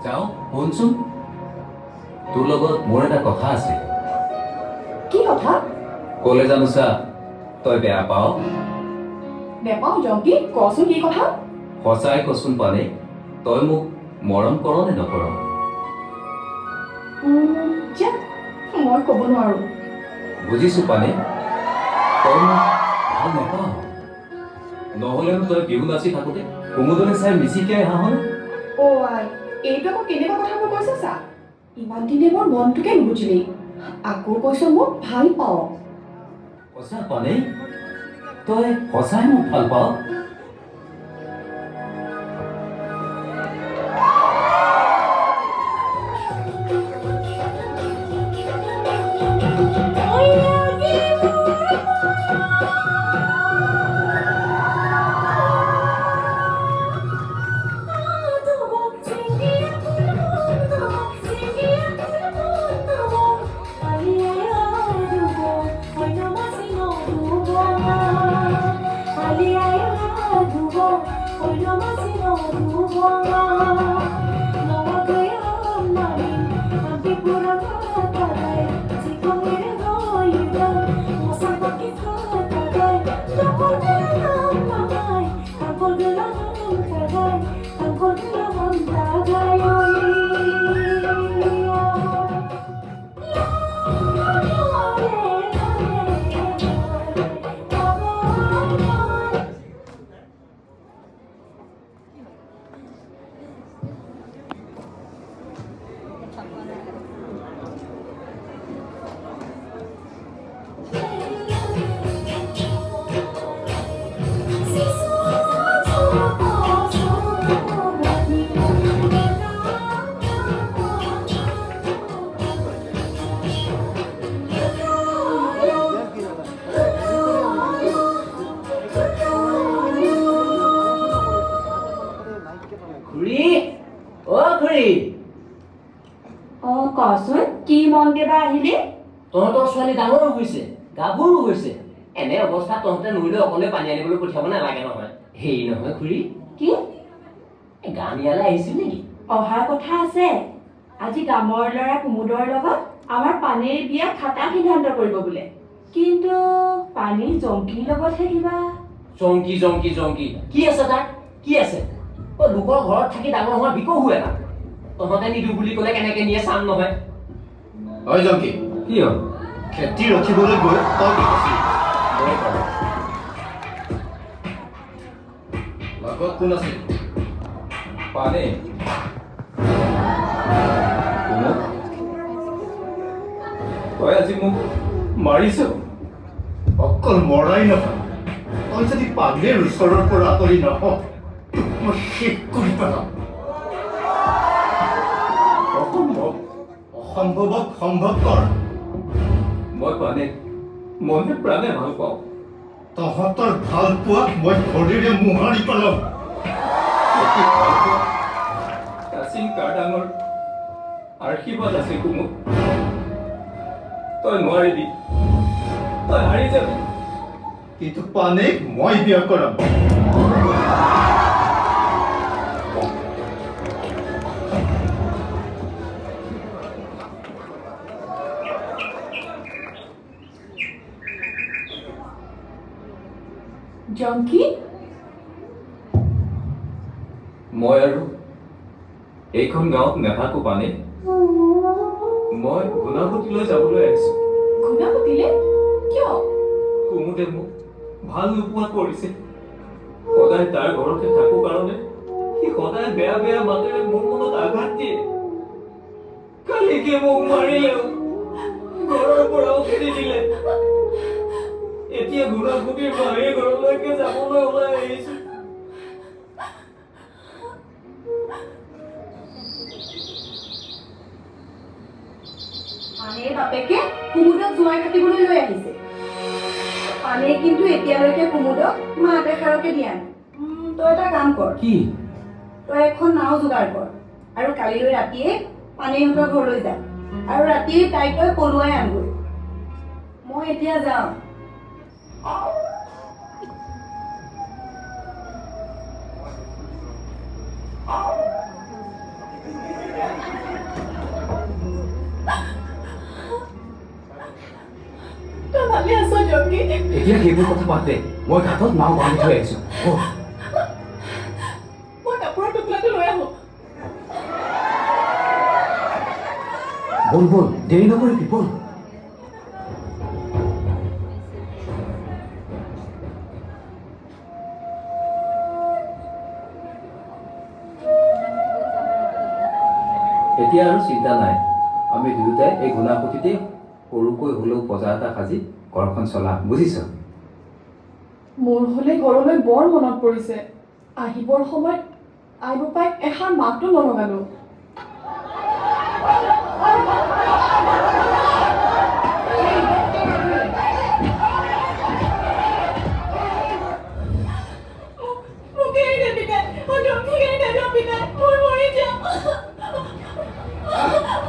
যাও শুনচোন তোৰ লগত মোৰ এটা কথা আছে কি কথা কলে জানো চা তই বেয়া পাও নেপাও জংকি কচোন কি কথা সঁচাই কচোন পানে তই মোক মৰম কৰ নে নকৰ মই ক'ব নোৱাৰো বুজিছো পানে তই মোক ভাল নেপাও নহ'লেনো তই বিহু নাচি থাকোঁতে কুমুদলৈ চাই মিচিকে হাঁহনে আই এইটো আকৌ কেনেকুৱা কথাবোৰ কৈছ চা ইমান দিনে মোৰ মনটোকে নুবুজিলি আকৌ কৈছ মোক ভাল পাওঁ সঁচা পানে তই সঁচাই মোক ভাল পাওঁ কচোন কি মন দেবা আহিলি তহঁতৰ ছোৱালী ডাঙৰ হৈছে গাভৰু হৈছে এনে অৱস্থা তহঁতে নৰিলে অকলে পানী আনিবলৈ পঠিয়াব নালাগে নহয় হেৰি নহয় খুৰী কি গান ইয়ালৈ আহিছিল নেকি অহাৰ কথা আছে আজি গামৰ ল'ৰা কুমুদৰ লগত আমাৰ পানীৰ বিয়া খাটা সিদ্ধান্ত কৰিব বোলে কিন্তু পানীৰ জংকিৰ লগতহে কিবা জংকি জংকি জংকি কি আছে তাত কি আছে লোকৰ ঘৰত থাকি ডাঙৰ হোৱা বিকহু এটা তহঁতে নিদু বুলি ক'লে কেনেকে নিয়ে চাম নহয় হয় জংকি কি হ'ল খেতি ৰখিবলৈ গৈ তই কি কৈছিলি লগত কোন আছিল পানে তই আজি মোক মাৰিছ অকল মৰাই নহয় তই যদি পাগলীৰ ওচৰৰ পৰা আঁতৰি নহ মই শেষ কৰি পেলাম অসম্ভৱক সম্ভৱ কৰ মই পানে মনে প্ৰাণে ভাল পাওঁ তহঁতৰ ভাল পোৱাক মই ভৰিৰে মোহাৰি পেলাম কাচিং কাৰ্ডাঙৰ আশীৰ্বাদ আছে কুমুদ তই নোৱাৰিবি তই হাৰি যাবি কিন্তু পানেক মই বিয়া কৰাম জংকি মই আৰু এইখন গাঁৱত নাথাকো পানে মই গুণাগুটিলৈ যাবলৈ আহিছো গুণাগুটিলে কিয় কুমুদে মোক ভাল নোপোৱা কৰিছে সদায় তাৰ ঘৰতে থাকো কাৰণে সি সদায় বেয়া বেয়া মাতেৰে মোৰ মনত আঘাত দিয়ে কালিকে মোক মাৰিলেও ঘৰৰ পৰাও খেদি দিলে এতিয়া গুণাগুটিৰ মায়ে ঘৰলৈকে যাবলৈ ওলাই আহিছো পানেৰ বাপেকে কুমুদক জোঁৱাই কাটিবলৈ লৈ আহিছে পানে কিন্তু এতিয়ালৈকে কুমুদক মাত এষাৰকে দিয়া নাই তই এটা কাম কৰ কি তই এখন নাও যোগাৰ কৰ আৰু কালিলৈ ৰাতিয়ে পানেহঁতৰ ঘৰলৈ যা আৰু ৰাতিয়ে তাইক তই পলুৱাই আনগৈ মই এতিয়া যাওঁ ভালে আছ জংকি? এতিয়া সেইবোৰ কথা বাদ দে মই ঘাটত নাও বান্ধি থৈ আহিছো মই কাপোৰৰ টুকুৰাটো লৈ আহোঁ। বল বল দেৰি নকৰিবি বল এতিয়া আৰু চিন্তা নাই আমি দুয়োটাই এই গুণাপতিতে সৰুকৈ হ'লেও বজাৰ এটা সাজি ঘৰখন চলাম বুজিছ মোৰ হ'লে ঘৰলৈ বৰ মনত পৰিছে আহিবৰ সময়ত আই বোপাইক এষাৰ মাতো নলগালো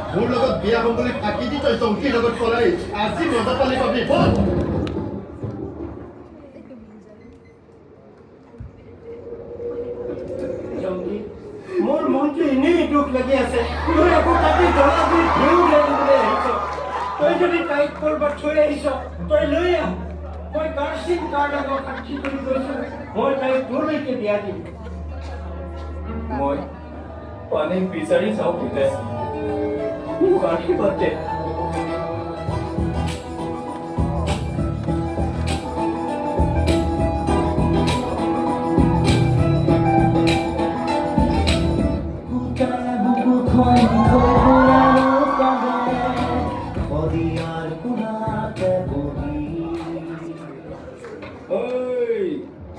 মোৰ লগত বিয়া হ'ম বুলি ফাঁকি দি তই জংকিৰ লগত পলাই আজি মজা পালি পাবি বল জংকি মোৰ মনটো এনেই দুখ লাগি আছে তই একো কাটি জ্বলা দি ঘেউ লাগিবলৈ আহিছ তই যদি তাইক কৰবাত থৈ আহিছ তই লৈ আহ মই কাৰ্চিন কাৰ্ড আকৌ সাক্ষী কৰি গৈছো মই তাইক তোৰলৈকে দিয়া দিম মই পানী বিচাৰি চাওঁ পিতাই মোক আশীৰ্বাদ দে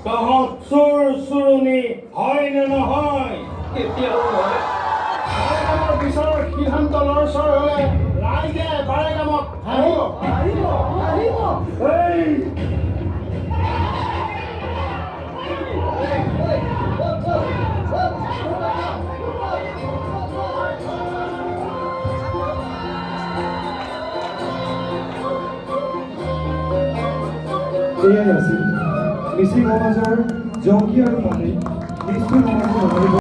তহঁত চোৰ চোৰণি হয় নে নহয় কেতিয়াও নহয় বিচাৰৰ সিদ্ধান্ত লৰচৰ হ'লে ৰাইজে বাৰে কামত এয়াই আছিল মিচিং সমাজৰ জংকি আৰু পানী